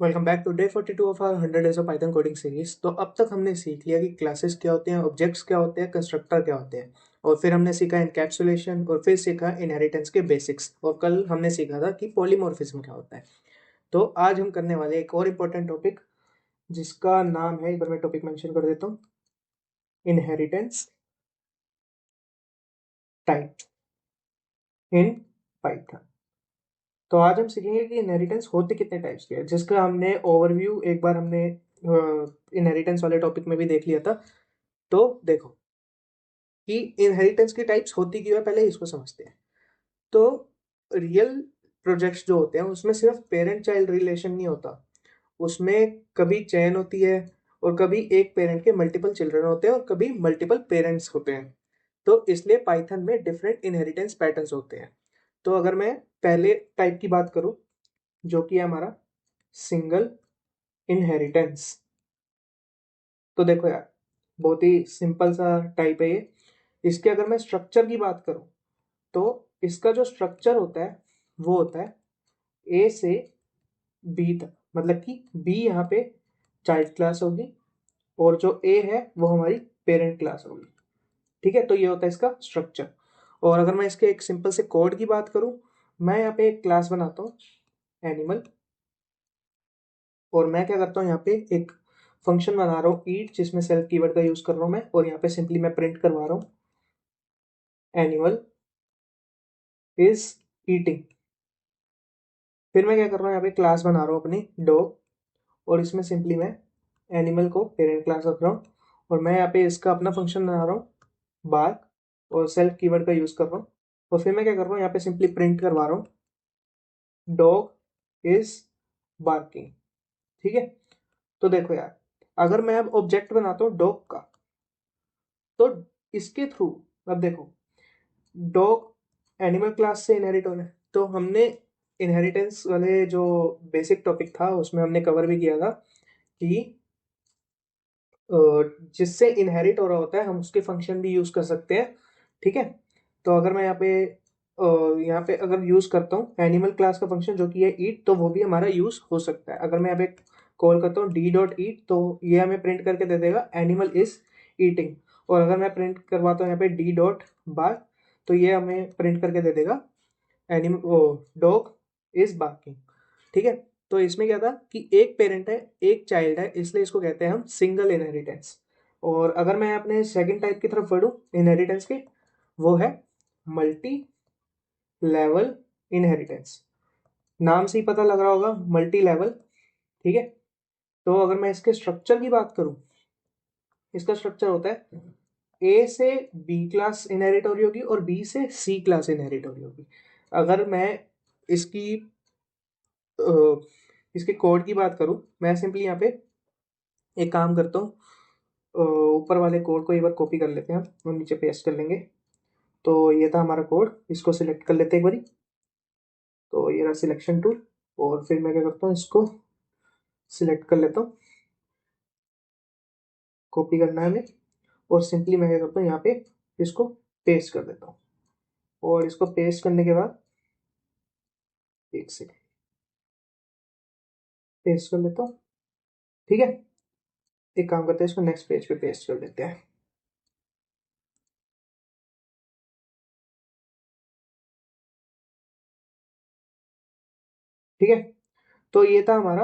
Welcome back to day 42 of our 100 days of Python coding series. तो अब तक हमने सीख लिया कि क्लासेस क्या होते हैं, ऑब्जेक्ट्स क्या होते हैं, कंस्ट्रक्टर क्या होते हैं, और फिर हमने सीखा इनकैप्सुलेशन, और फिर सीखा इनहेरिटेंस के बेसिक्स, और कल हमने सीखा था कि पॉलीमॉर्फिज्म क्या होता है। तो आज हम करने वाले एक और इम्पोर्टेंट टॉपिक जिसका नाम है, एक बार मैं टॉपिक मेंशन कर देता हूँ, इनहेरिटेंस टाइप इन पाइथन। तो आज हम सीखेंगे कि इनहेरिटेंस होते कितने टाइप्स के हैं, जिसका हमने ओवरव्यू एक बार हमने इनहेरिटेंस वाले टॉपिक में भी देख लिया था। तो देखो कि इनहेरिटेंस की टाइप्स होती क्यों है, पहले इसको समझते हैं। तो रियल प्रोजेक्ट्स जो होते हैं उसमें सिर्फ पेरेंट चाइल्ड रिलेशन नहीं होता, उसमें कभी चेन होती है, और कभी एक पेरेंट के मल्टीपल चिल्ड्रन होते हैं, और कभी मल्टीपल पेरेंट्स होते हैं। तो इसलिए पाइथन में डिफरेंट इनहेरिटेंस पैटर्न्स होते हैं। तो अगर मैं पहले टाइप की बात करूं, जो कि है हमारा सिंगल इनहेरिटेंस, तो देखो यार, बहुत ही सिंपल सा टाइप है ये। इसके अगर मैं स्ट्रक्चर की बात करूं, तो इसका जो स्ट्रक्चर होता है वो होता है ए से बी तक, मतलब कि बी यहाँ पे चाइल्ड क्लास होगी, और जो ए है वो हमारी पेरेंट क्लास होगी। ठीक है, तो ये होता है इसका स्ट्रक्चर। और अगर मैं इसके एक सिंपल से कोड की बात करूं, मैं यहाँ पे एक क्लास बनाता हूँ एनिमल, और मैं क्या करता हूँ, यहाँ पे एक फंक्शन बना रहा हूँ ईट, जिसमें सेल्फ कीवर्ड का यूज कर रहा हूँ मैं, और यहाँ पे सिंपली मैं प्रिंट करवा रहा हूँ एनिमल इज ईटिंग। फिर मैं क्या कर रहा हूँ, यहाँ पे क्लास बना रहा हूँ अपनी डॉग, और इसमें सिंपली मैं एनिमल को पेरेंट क्लास रख रहा हूँ, और मैं यहाँ पे इसका अपना फंक्शन बना रहा हूँ बार्क, और सेल्फ कीवर्ड का यूज कर रहा हूँ। और फिर मैं क्या कर रहा हूँ, यहाँ पे सिंपली प्रिंट करवा रहा हूँ डॉग इज बार्किंग। ठीक है, तो देखो यार, अगर मैं अब ऑब्जेक्ट बनाता हूँ डॉग का, तो इसके थ्रू, अब देखो, डॉग एनिमल क्लास से इनहेरिट हो रहा है, तो हमने इनहेरिटेंस वाले जो बेसिक टॉपिक था उसमें हमने कवर भी किया था कि जिससे इनहेरिट हो रहा होता है हम उसके फंक्शन भी यूज कर सकते हैं। ठीक है, तो अगर मैं यहाँ पे अगर यूज करता हूँ एनिमल क्लास का फंक्शन जो कि है ईट, तो वो भी हमारा यूज हो सकता है। अगर मैं यहाँ पे कॉल करता हूँ डी डॉट ईट, तो ये हमें प्रिंट करके दे देगा एनिमल इज ईटिंग। और अगर मैं प्रिंट करवाता हूँ यहाँ पे डी डॉट बार, तो ये हमें प्रिंट करके दे देगा एनिमल डॉग इज बार्किंग। ठीक है, तो इसमें क्या था कि एक पेरेंट है, एक चाइल्ड है, इसलिए इसको कहते हैं हम सिंगल इनहेरिटेंस। और अगर मैं अपने सेकंड टाइप की तरफ बढ़ूँ इनहेरिटेंस के, वो है मल्टी लेवल इनहेरिटेंस। नाम से ही पता लग रहा होगा, मल्टी लेवल। ठीक है, तो अगर मैं इसके स्ट्रक्चर की बात करूं, इसका स्ट्रक्चर होता है ए से बी क्लास इनहेरिट हो रही होगी, और बी से सी क्लास इनहेरिट हो रही होगी। अगर मैं इसकी अ, इसके कोड की बात करूं, मैं सिंपली यहाँ पे एक काम करता हूँ, ऊपर वाले कोड को एक बार कॉपी कर लेते हैं हम, और नीचे पेस्ट कर लेंगे। तो ये था हमारा कोड, इसको सिलेक्ट कर लेते हैं एक बारी। तो ये रहा सिलेक्शन टूल, और फिर मैं क्या करता हूँ, इसको सिलेक्ट कर लेता हूँ, कॉपी करना है हमें, और सिंपली मैं क्या करता हूँ, यहाँ पे इसको पेस्ट कर देता हूँ। और इसको पेस्ट करने के बाद एक सेकेंड पेस्ट कर लेता हूँ। ठीक है, एक काम करते हैं, इसको नेक्स्ट पेज पे पेस्ट कर देते हैं। ठीक है, तो ये था हमारा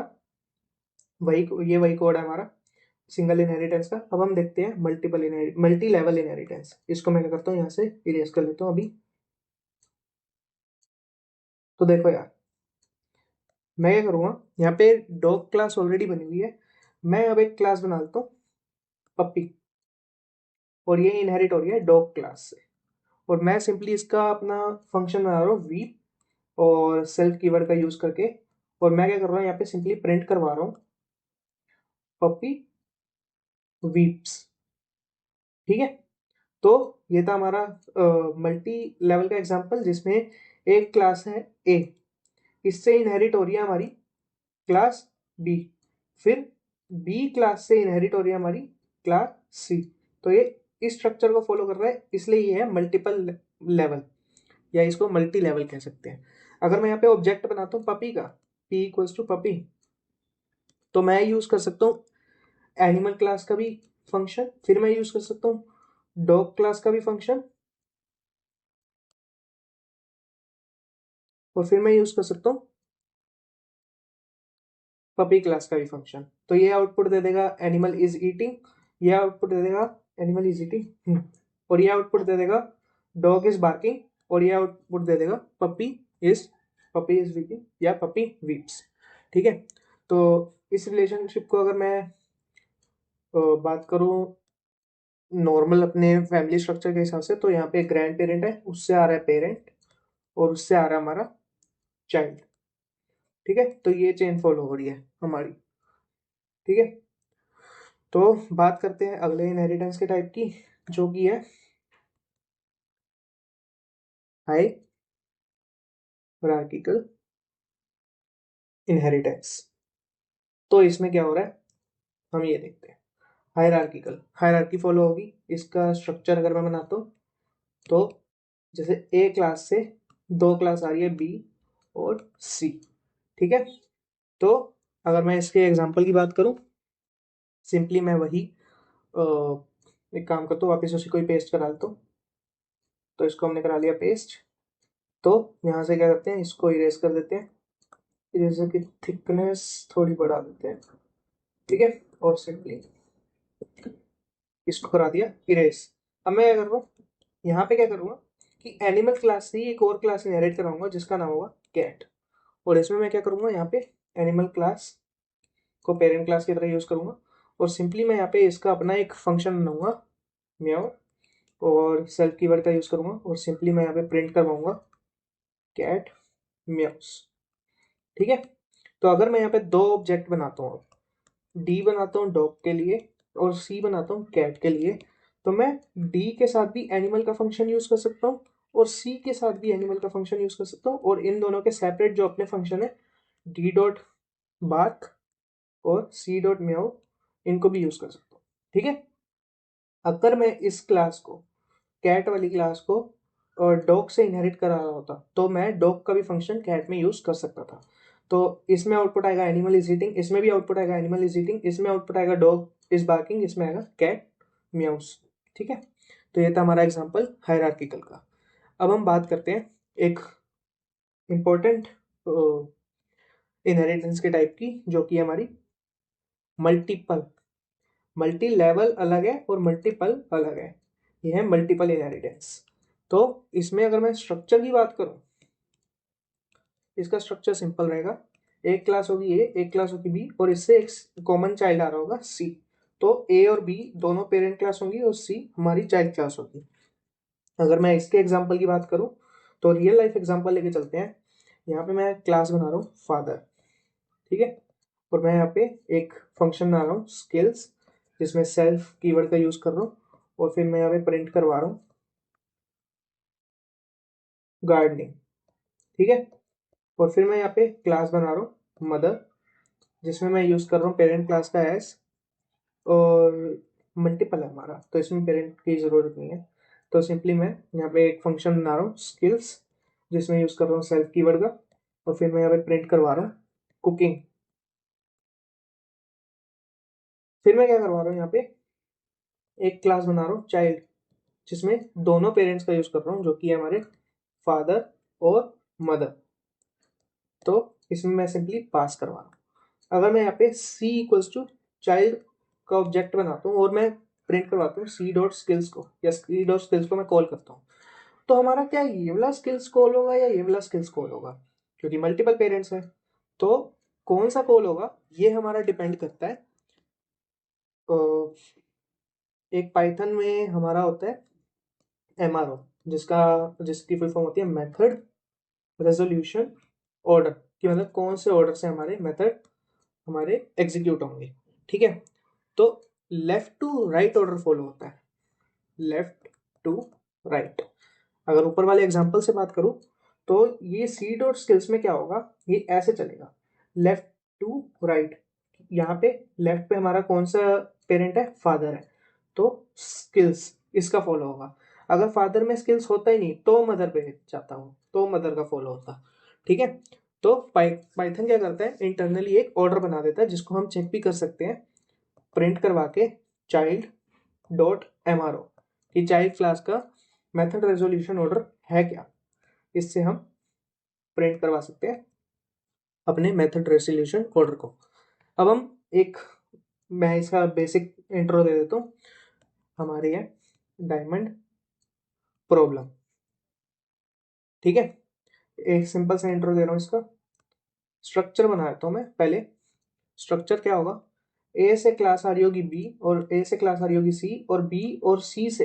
वही कोड है हमारा सिंगल इनहेरिटेंस का। अब हम देखते हैं मल्टी लेवल इनहेरिटेंस। इसको मैं क्या करता हूँ, यहाँ से इरेज कर लेता हूँ अभी। तो देखो यार, मैं क्या करूँगा, यहाँ पे डॉग क्लास ऑलरेडी बनी हुई है, मैं अब एक क्लास बना लेता हूँ पप्पी, और ये इनहेरिट हो रही है डॉग क्लास से। और मैं सिंपली इसका अपना फंक्शन बना रहा हूँ वीप, और सेल्फ कीवर्ड का यूज करके। और मैं क्या कर रहा हूँ, यहाँ पे सिंपली प्रिंट करवा रहा हूँ पप्पी वीप्स। ठीक है, तो ये था हमारा मल्टी लेवल का एग्जांपल, जिसमें एक क्लास है ए, इससे इनहेरिट हो रही है हमारी क्लास बी, फिर बी क्लास से इनहेरिट हो रही है हमारी क्लास सी। तो ये इस स्ट्रक्चर को फॉलो कर रहा है, इसलिए ये है मल्टीपल लेवल, या इसको मल्टी लेवल कह सकते हैं। अगर मैं यहाँ पे ऑब्जेक्ट बनाता हूँ पपी का, पी इक्वल्स टू पपी, तो मैं यूज कर सकता हूँ एनिमल क्लास का भी फंक्शन, फिर मैं यूज कर सकता हूँ डॉग क्लास का भी फंक्शन, और फिर मैं यूज कर सकता हूँ पपी क्लास का भी फंक्शन। तो ये आउटपुट दे देगा एनिमल इज ईटिंग, ये आउटपुट दे देगा एनिमल इज ईटिंग, और ये आउटपुट दे देगा डॉग इज बार्किंग, और ये आउटपुट दे देगा पपी इज वीपिंग या पपी वीप्स। ठीक है। तो इस रिलेशनशिप को अगर मैं बात करूं नॉर्मल अपने फैमिली स्ट्रक्चर के हिसाब से, तो यहाँ पे ग्रैंड पेरेंट है, उससे आ रहा है पेरेंट, और उससे आ रहा है हमारा चाइल्ड। ठीक है, तो ये चेन फॉलो हो रही है हमारी। ठीक है, तो बात करते हैं अगले इनहेरिटेंस के टाइप की, जो कि है हायरार्किकल इनहेरिटेंस। तो इसमें क्या हो रहा है हम ये देखते हैं। हायरार्किकल हायरार्की फॉलो होगी। इसका स्ट्रक्चर अगर मैं बनाता हूँ तो जैसे ए क्लास से दो क्लास आ रही है, बी और सी। ठीक है, तो अगर मैं इसके एग्जांपल की बात करूं, सिंपली मैं वही एक काम करता हूँ, वापस उसी को ही पेस्ट करा देता हूँ। तो इसको हमने करा लिया पेस्ट। तो यहाँ से क्या करते हैं, इसको इरेज कर देते हैं, इरेजर की थिकनेस थोड़ी बढ़ा देते हैं। ठीक है, और सिंपली इसको करा दिया इरेज। अब मैं क्या कर रहा हूँ, यहाँ पे क्या करूँगा कि एनिमल क्लास से ही एक और क्लास इनहेरिट कराऊंगा जिसका नाम होगा कैट, और इसमें मैं क्या करूँगा, यहाँ पे एनिमल क्लास को पेरेंट क्लास की तरह यूज करूँगा, और सिंपली मैं यहाँ पे इसका अपना एक फंक्शन बनाऊंगा म्याओ, और सेल्फ कीवर्ड का यूज करूंगा, और सिंपली मैं यहाँ पे प्रिंट करवाऊंगा कैट म्याउस। ठीक है, तो अगर मैं यहाँ पे दो ऑब्जेक्ट बनाता हूँ, डी बनाता हूँ डॉग के लिए और सी बनाता हूँ कैट के लिए, तो मैं डी के साथ भी एनिमल का फंक्शन यूज कर सकता हूँ और सी के साथ भी एनिमल का फंक्शन यूज कर सकता हूँ, और इन दोनों के सेपरेट जो अपने फंक्शन है डी डॉट बार्क और सी डॉट म्याओ, इनको भी यूज कर सकता हूँ। ठीक है, अगर मैं इस क्लास को कैट वाली क्लास को और डॉग से इनहेरिट करा रहा होता तो मैं डॉग का भी फंक्शन कैट में यूज कर सकता था। तो इसमें आउटपुट आएगा एनिमल इज ईटिंग, इसमें भी आउटपुट आएगा एनिमल इज ईटिंग, इसमें आउटपुट आएगा डॉग इज बार्किंग, इसमें आएगा कैट म्याउस। ठीक है, तो ये था हमारा एग्जांपल हायरार्किकल का। अब हम बात करते हैं एक इंपॉर्टेंट इनहेरिटेंस के टाइप की, जो कि हमारी मल्टीपल। मल्टी लेवल अलग है और मल्टीपल अलग है, ये है मल्टीपल इनहेरिटेंस। तो इसमें अगर मैं स्ट्रक्चर की बात करूं, इसका स्ट्रक्चर सिंपल रहेगा। एक क्लास होगी ए, एक क्लास होगी बी, और इससे एक कॉमन चाइल्ड आ रहा होगा सी। तो ए और बी दोनों पेरेंट क्लास होंगी और सी हमारी चाइल्ड क्लास होगी। अगर मैं इसके एग्जांपल की बात करूं तो रियल लाइफ एग्जांपल लेके चलते हैं। यहाँ पे मैं क्लास बना रहा हूँ फादर। ठीक है, और मैं यहाँ पे एक फंक्शन बना रहा हूँ स्किल्स, जिसमें सेल्फ कीवर्ड का यूज कर रहा हूँ, और फिर मैं यहाँ पे प्रिंट करवा रहा हूँ गार्डनिंग। ठीक है, और फिर मैं यहाँ पे क्लास बना रहा हूँ मदर, जिसमें मैं यूज कर रहा हूँ पेरेंट क्लास का एस, और मल्टीपल है हमारा तो इसमें पेरेंट की जरूरत नहीं है। तो सिंपली मैं यहाँ पे एक फंक्शन बना रहा हूँ स्किल्स, जिसमें यूज कर रहा हूँ सेल्फ कीवर्ड का, और फिर मैं यहाँ पे प्रिंट करवा रहा हूँ कुकिंग। फिर मैं क्या करवा रहा हूँ, यहाँ पे एक क्लास बना रहा हूँ चाइल्ड, जिसमें दोनों पेरेंट्स का यूज कर रहा हूँ, जो कि है हमारे फादर और मदर। तो इसमें मैं सिंपली पास करवा रहा हूँ। अगर मैं यहाँ पे सी इक्वल्स टू चाइल्ड का ऑब्जेक्ट बनाता हूँ और मैं प्रिंट करवाता हूँ सी डॉट स्किल्स को, या सी डॉट स्किल्स को मैं कॉल करता हूँ, तो हमारा क्या ये वाला स्किल्स कॉल होगा या ये वाला स्किल्स कॉल होगा, क्योंकि मल्टीपल पेरेंट्स है। तो कौन सा कॉल होगा ये हमारा डिपेंड करता है। तो एक पाइथन में हमारा होता है एमआरओ, जिसकी फुल फॉर्म होती है मेथड रेजोल्यूशन ऑर्डर, कि मतलब कौन से ऑर्डर से हमारे मेथड हमारे एग्जीक्यूट होंगे। ठीक है, तो left to right order follow होता है, लेफ्ट टू राइट। अगर ऊपर वाले एग्जांपल से बात करूं तो ये सी डॉट स्किल्स में क्या होगा, ये ऐसे चलेगा लेफ्ट टू राइट। यहाँ पे लेफ्ट पे हमारा कौन सा पेरेंट है, फादर है, तो स्किल्स इसका फॉलो होगा। अगर फादर में स्किल्स होता ही नहीं तो मदर पे जाता हूँ, तो मदर का फॉलो होता। ठीक है, तो पाइथन क्या करता है, इंटरनली एक ऑर्डर बना देता है जिसको हम चेक भी कर सकते हैं प्रिंट करवा के, चाइल्ड डॉट एमआरओ कि चाइल्ड क्लास का मेथड रेजोल्यूशन ऑर्डर है क्या। इससे हम प्रिंट करवा सकते हैं अपने मेथड रेजोल्यूशन ऑर्डर को। अब हम एक, मैं इसका बेसिक इंट्रो दे देता हूँ। हमारी है डायमंड प्रॉब्लम, ठीक है। एक सिंपल सा इंट्रो दे रहा हूँ इसका। स्ट्रक्चर बनाता हूँ मैं पहले। स्ट्रक्चर क्या होगा, ए से क्लास आ रही होगी बी, और ए से क्लास आ रही होगी सी, और बी और सी से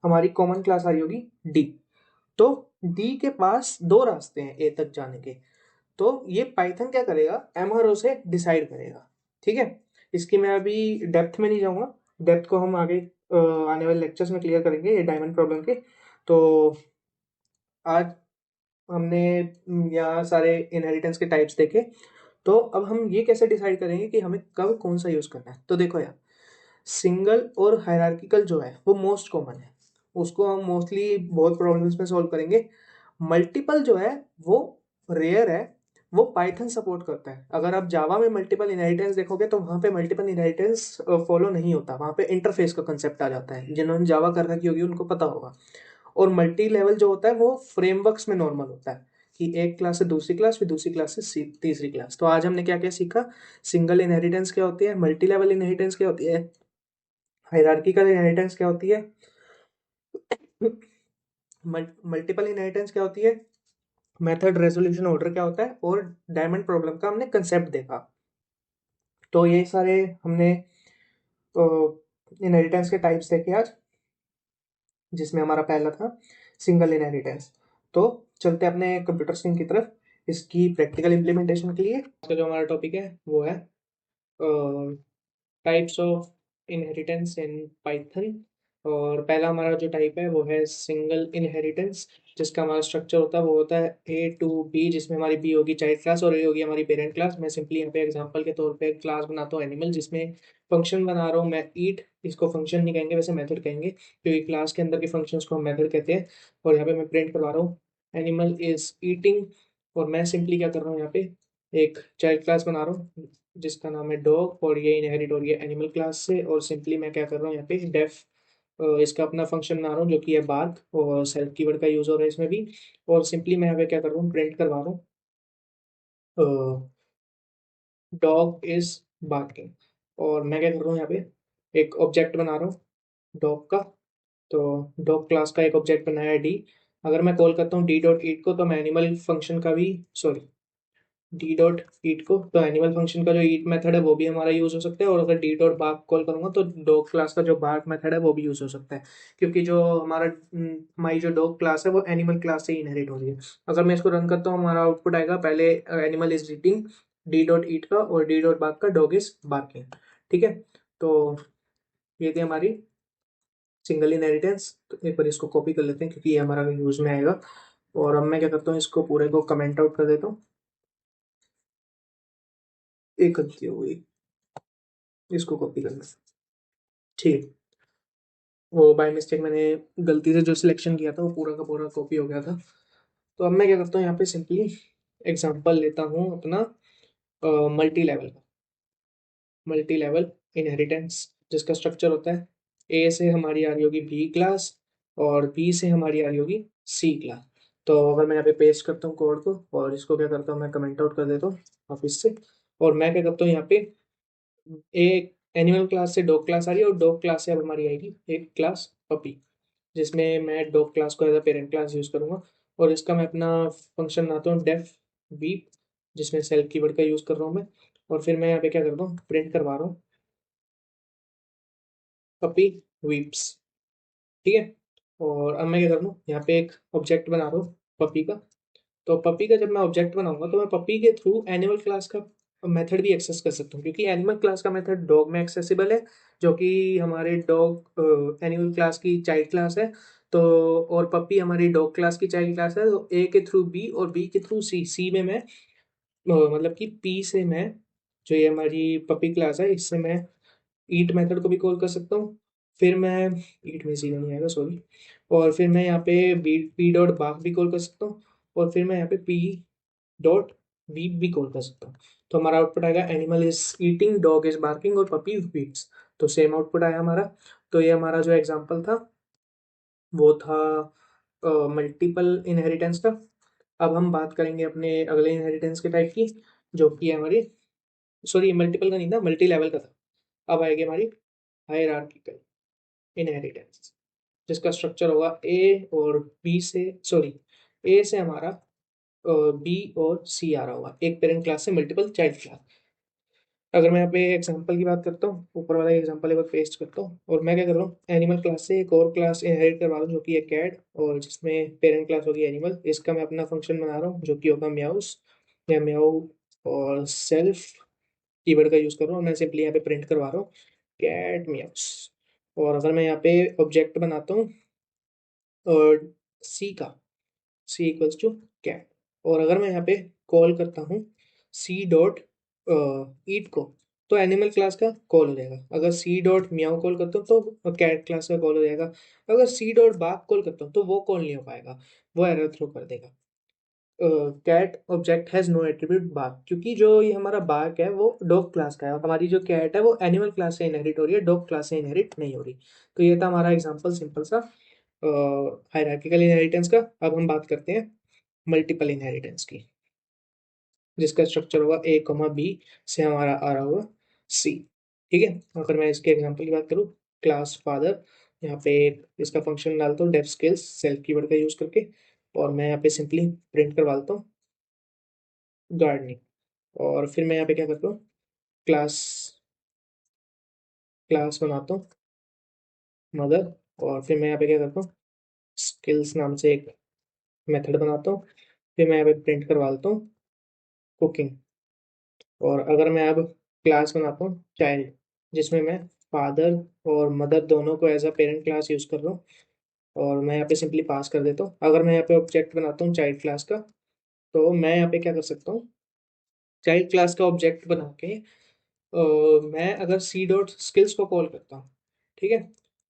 हमारी कॉमन क्लास आ रही होगी डी। तो डी के पास दो रास्ते हैं ए तक जाने के। तो ये पाइथन क्या करेगा, एमआरओ से डिसाइड करेगा, ठीक है। इसकी मैं अभी डेप्थ में नहीं जाऊंगा, डेप्थ को हम आगे आने वाले लेक्चर्स में क्लियर करेंगे ये डायमंड प्रॉब्लम के। तो आज हमने यहाँ सारे इनहेरिटेंस के टाइप्स देखे। तो अब हम ये कैसे डिसाइड करेंगे कि हमें कब कौन सा यूज़ करना है। तो देखो यार, सिंगल और हायरार्किकल जो है वो मोस्ट कॉमन है, उसको हम मोस्टली बहुत प्रॉब्लम्स में सॉल्व करेंगे। मल्टीपल जो है वो रेयर है, वो पाइथन सपोर्ट करता है। अगर आप जावा में मल्टीपल इनहेरिटेंस देखोगे तो वहाँ पे मल्टीपल इनहेरिटेंस फॉलो नहीं होता, वहाँ पे इंटरफेस का कंसेप्ट आ जाता है। जिन्होंने जावा कर रखी होगी उनको पता होगा। और मल्टी लेवल जो होता है वो फ्रेमवर्क्स में नॉर्मल होता है कि एक क्लास से दूसरी क्लास, फिर दूसरी क्लास से तीसरी क्लास। तो आज हमने क्या क्या सीखा, सिंगल इनहेरिटेंस क्या होती है, मल्टी लेवल इनहेरिटेंस क्या होती है, हायरार्किकल इनहेरिटेंस क्या होती है, मल्टीपल इनहेरिटेंस क्या होती है, मेथड रेजोल्यूशन ऑर्डर क्या होता है, और डायमंड प्रॉब्लम का हमने कंसेप्ट देखा। तो ये सारे हमने इनहेरिटेंस के टाइप्स देखे आज, जिसमें हमारा पहला था सिंगल इनहेरिटेंस। तो चलते हैं अपने कंप्यूटर स्क्रीन की तरफ इसकी प्रैक्टिकल इम्प्लीमेंटेशन के लिए। आज का जो हमारा टॉपिक है वो है types of inheritance in Python. और पहला हमारा जो टाइप है वो है सिंगल इनहेरिटेंस, जिसका हमारा स्ट्रक्चर होता है वो होता है ए टू बी, जिसमें हमारी बी होगी चाइल्ड क्लास और ए होगी हमारी पेरेंट क्लास। मैं सिंपली यहाँ पे एग्जांपल के तौर पे क्लास बनाता हूँ एनिमल, जिसमें फंक्शन बना रहा हूँ मैं ईट। इसको फंक्शन नहीं कहेंगे, वैसे मेथड कहेंगे, क्योंकि क्लास के अंदर के फंक्शंस को हम मेथड कहते हैं। और यहाँ पे मैं प्रिंट करवा रहा हूँ एनिमल इज ईटिंग। और मैं सिंपली क्या कर रहा हूँ, यहाँ पे एक चाइल्ड क्लास बना रहा हूँ जिसका नाम है डॉग, और ये इनहेरिट हो रही है एनिमल क्लास से। और सिंपली मैं क्या कर रहा हूँ यहाँ पे डेफ इसका अपना फंक्शन बना रहा हूँ जो कि है बार्क, और सेल्फ कीवर्ड का यूज हो रहा है इसमें भी। और सिंपली मैं यहाँ पे क्या कर रहा हूँ, प्रिंट करवा रहा हूँ डॉग इज बार्किंग। और मैं क्या कर रहा हूँ यहाँ पे एक ऑब्जेक्ट बना रहा हूँ डॉग का। तो डॉग क्लास का एक ऑब्जेक्ट बनाया है डी। अगर मैं कॉल करता हूँ डी डॉट ईट को, तो मैं एनिमल फंक्शन का भी, सॉरी, डी डॉट ईट को, तो एनिमल फंक्शन का जो ईट मेथड है वो भी हमारा यूज हो सकता है। और अगर डी डॉट बार्क कॉल करूंगा तो डॉग क्लास का जो बार्क मेथड है वो भी यूज हो सकता है, क्योंकि जो हमारा हमारी जो डॉग क्लास है वो एनिमल क्लास से इनहेरिट हो रही है। अगर मैं इसको रन करता हूँ, हमारा आउटपुट आएगा पहले animal is eating D dot eat का, और डी डॉट बार्क का डॉग इज बार्किंग, ठीक है। तो ये थी हमारी सिंगल इनहेरिटेंस। तो एक बार इसको कॉपी कर लेते हैं क्योंकि ये हमारा यूज में आएगा। और अब मैं क्या करता हूँ, इसको पूरे को कमेंट आउट कर देता हूँ। एक गलती हो गई, इसको कॉपी करना, ठीक। वो बाय मिस्टेक मैंने गलती से जो सिलेक्शन किया था वो पूरा का पूरा कॉपी हो गया था। तो अब मैं क्या करता हूँ, यहाँ पे सिंपली एग्जांपल लेता हूँ अपना मल्टी लेवल का, मल्टी लेवल इनहेरिटेंस, जिसका स्ट्रक्चर होता है ए से हमारी आ रही होगी बी क्लास, और बी से हमारी आ रही होगी सी क्लास। तो अगर मैं यहाँ पे पेस्ट करता हूँ कोड को, और इसको क्या करता हूँ, मैं कमेंट आउट कर देता हूँ ऑफिस से। और मैं क्या करता हूँ, यहाँ पे एक एनिमल क्लास से डॉग क्लास आ रही है, और डॉग क्लास से अब हमारी आएगी एक क्लास पपी, जिसमें मैं डॉग क्लास को as a parent class use करूंगा। और इसका मैं अपना फंक्शन बनाता हूँ डेफ वीप, जिसमें सेल्फ कीवर्ड का यूज कर रहा हूँ मैं। और फिर मैं यहाँ पे क्या करता हूँ, प्रिंट करवा रहा हूँ पपी वीप्स, ठीक है। और अब मैं क्या कर रहा हूँ, यहाँ पे एक ऑब्जेक्ट बना रहा हूँ पपी का। तो पपी का जब मैं ऑब्जेक्ट बनाऊंगा तो मैं पपी के थ्रू एनिमल क्लास का मेथड भी एक्सेस कर सकता हूँ, क्योंकि एनिमल क्लास का मेथड डॉग में एक्सेसिबल है, जो कि हमारे डॉग एनिमल क्लास की चाइल्ड क्लास है। तो और पपी हमारी डॉग क्लास की चाइल्ड क्लास है। तो ए के थ्रू बी और बी के थ्रू सी, सी में मैं मतलब कि पी से मैं, जो ये हमारी पपी क्लास है इससे मैं ईट मेथड को भी कॉल कर सकता हूँ। फिर मैं, ईट में सीधा नहीं आएगा सॉरी। और फिर मैं यहाँ पे बी पी डॉट बाक भी कॉल कर सकता हूँ। और फिर मैं यहाँ पे पी डॉट वीप भी कॉल कर सकता हूँ। तो हमारा आउटपुट आएगा animal is eating, dog is barking और पपी वीप्स। तो सेम आउटपुट आया हमारा। तो ये हमारा जो एग्जाम्पल था वो था मल्टीपल इनहेरिटेंस का। अब हम बात करेंगे अपने अगले इनहेरिटेंस के टाइप की, जो कि है हमारी, सॉरी मल्टीपल का नहीं था, मल्टी लेवल का था। अब आएगी हमारी हायरार्किकल इनहेरिटेंस, जिसका स्ट्रक्चर होगा ए और बी से, सॉरी ए से हमारा बी और सी आ रहा होगा, एक पेरेंट क्लास से मल्टीपल चाइल्ड क्लास। अगर मैं यहाँ पे एग्जांपल की बात करता हूँ, ऊपर वाला एग्जांपल एक बार पेस्ट करता हूँ, और मैं क्या कर रहा हूँ, एनिमल क्लास से एक और क्लास इनहेरिट करवा रहा हूँ जो कि है कैट, और जिसमें पेरेंट क्लास होगी एनिमल। इसका मैं अपना फंक्शन बना रहा हूँ जो कि होगा म्याउस या म्याऊ, और सेल्फ कीवर्ड का यूज कर रहा हूँ। मैं सिंपली यहाँ पे प्रिंट करवा रहा हूँ कैट म्याउस। और अगर मैं यहाँ पे ऑब्जेक्ट बनाता हूँ और सी का, सी इक्वल्स टू कैट, और अगर मैं यहाँ पे कॉल करता हूँ सी डॉट ईट को, तो एनिमल क्लास का कॉल हो जाएगा। अगर सी डॉट म्याऊ कॉल करता हूँ तो कैट क्लास का कॉल हो जाएगा। अगर सी डॉट बाग कॉल करता हूँ तो वो कॉल नहीं हो पाएगा, वो एरर थ्रो कर देगा। Cat object has no attribute bark, क्योंकि जो ये हमारा बाग है वो डॉग क्लास का है, और हमारी जो कैट है वो एनिमल क्लास से इनहेरिट हो रही है, डॉग क्लास से इनहेरिट नहीं हो रही। तो ये था हमारा एग्जांपल सिंपल सा हायरार्किकल इनहेरिटेंस का। अब हम बात करते हैं मल्टीपल इनहेरिटेंस की, जिसका स्ट्रक्चर होगा ए कॉमा बी से हमारा आ रहा होगा सी। ठीक है, अगर मैं इसके एग्जांपल की बात करूँ, क्लास फादर, यहाँ पे इसका फंक्शन डालता हूँ डेफ स्किल्स सेल्फ कीवर्ड का यूज करके, और मैं यहाँ पे सिंपली प्रिंट करवा देता हूँ गार्डनिंग। और फिर मैं यहाँ पे क्या करता हूँ, क्लास क्लास बनाता हूँ मदर, और फिर मैं यहाँ पे क्या करता हूँ, स्किल्स नाम से एक मेथड बनाता हूँ। फिर मैं यहाँ पे प्रिंट करवा देता हूँ कुकिंग। और अगर मैं अब क्लास बनाता हूँ चाइल्ड, जिसमें मैं फादर और मदर दोनों को as a parent class use कर रहा हूँ, और मैं यहाँ पे सिंपली पास कर देता हूँ। अगर मैं यहाँ पे ऑब्जेक्ट बनाता हूँ चाइल्ड क्लास का, तो मैं यहाँ पे क्या कर सकता हूँ, चाइल्ड क्लास का ऑब्जेक्ट बना के मैं अगर सी डॉट स्किल्स को कॉल करता हूँ, ठीक है,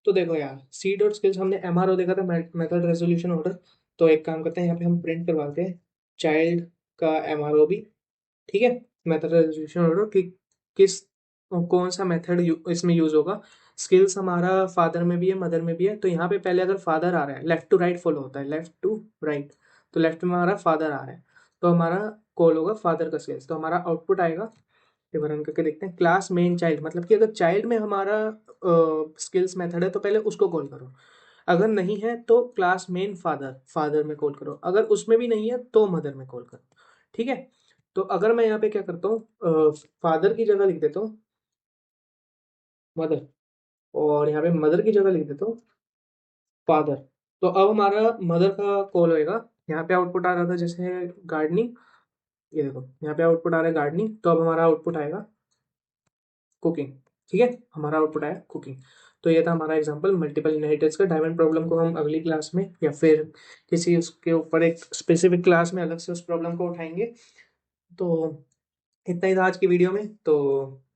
तो देखो यार सी डॉट स्किल्स हमने एमआरओ देखा था, मेथड रेजोल्यूशन ऑर्डर। तो एक काम करते हैं, यहाँ पे हम प्रिंट करवाते हैं चाइल्ड का एमआरओ भी। ठीक है, मेथड रेजोल्यूशन ऑर्डर कि किस कौन सा मेथड इसमें यूज होगा। स्किल्स हमारा फादर में भी है मदर में भी है, तो यहाँ पे पहले अगर फादर आ रहा है, लेफ्ट टू राइट फॉलो होता है, लेफ्ट टू राइट, तो लेफ्ट में हमारा फादर आ रहा है, तो हमारा कॉल होगा फादर का स्किल्स। तो हमारा आउटपुट आएगा, ये रन करके देखते हैं, क्लास मेन चाइल्ड, मतलब कि अगर चाइल्ड में हमारा स्किल्स मेथड है तो पहले उसको कॉल करो, अगर नहीं है तो क्लास मेन फादर, फादर में कॉल करो, अगर उसमें भी नहीं है तो मदर में कॉल करो। ठीक है, तो अगर मैं यहाँ पे क्या करता हूँ, फादर की जगह लिख देता हूँ मदर, और यहाँ पे मदर की जगह लिख देता हूँ फादर। तो अब हमारा मदर का कॉल होएगा, यहाँ पे आउटपुट आ रहा था जैसे गार्डनिंग, ये देखो यहाँ पे आउटपुट आ रहा है गार्डनिंग, तो अब हमारा आउटपुट आएगा कुकिंग। ठीक है, हमारा आउटपुट आया कुकिंग। तो ये था हमारा एग्जांपल मल्टीपल इनहेरिटेंस का। डायमंड प्रॉब्लम को हम अगली क्लास में या फिर किसी उसके ऊपर एक स्पेसिफिक क्लास में अलग से उस प्रॉब्लम को उठाएंगे। तो इतना ही था आज की वीडियो में। तो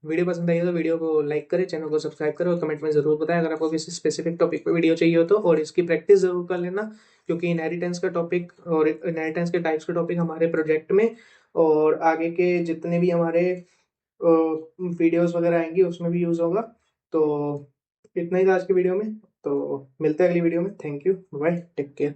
वीडियो पसंद आई हो तो वीडियो को लाइक करें, चैनल को सब्सक्राइब करें, और कमेंट में ज़रूर बताएं अगर आपको किसी स्पेसिफिक टॉपिक पे वीडियो चाहिए हो तो, और इसकी प्रैक्टिस ज़रूर कर लेना, क्योंकि इनहेरिटेंस का टॉपिक और इनहेरिटेंस के टाइप्स के टॉपिक हमारे प्रोजेक्ट में और आगे के जितने भी हमारे वीडियोस वगैरह आएंगी उसमें भी यूज़ होगा। तो इतना ही था आज की वीडियो में, तो मिलते हैं अगली वीडियो में। Thank you, bye, take care.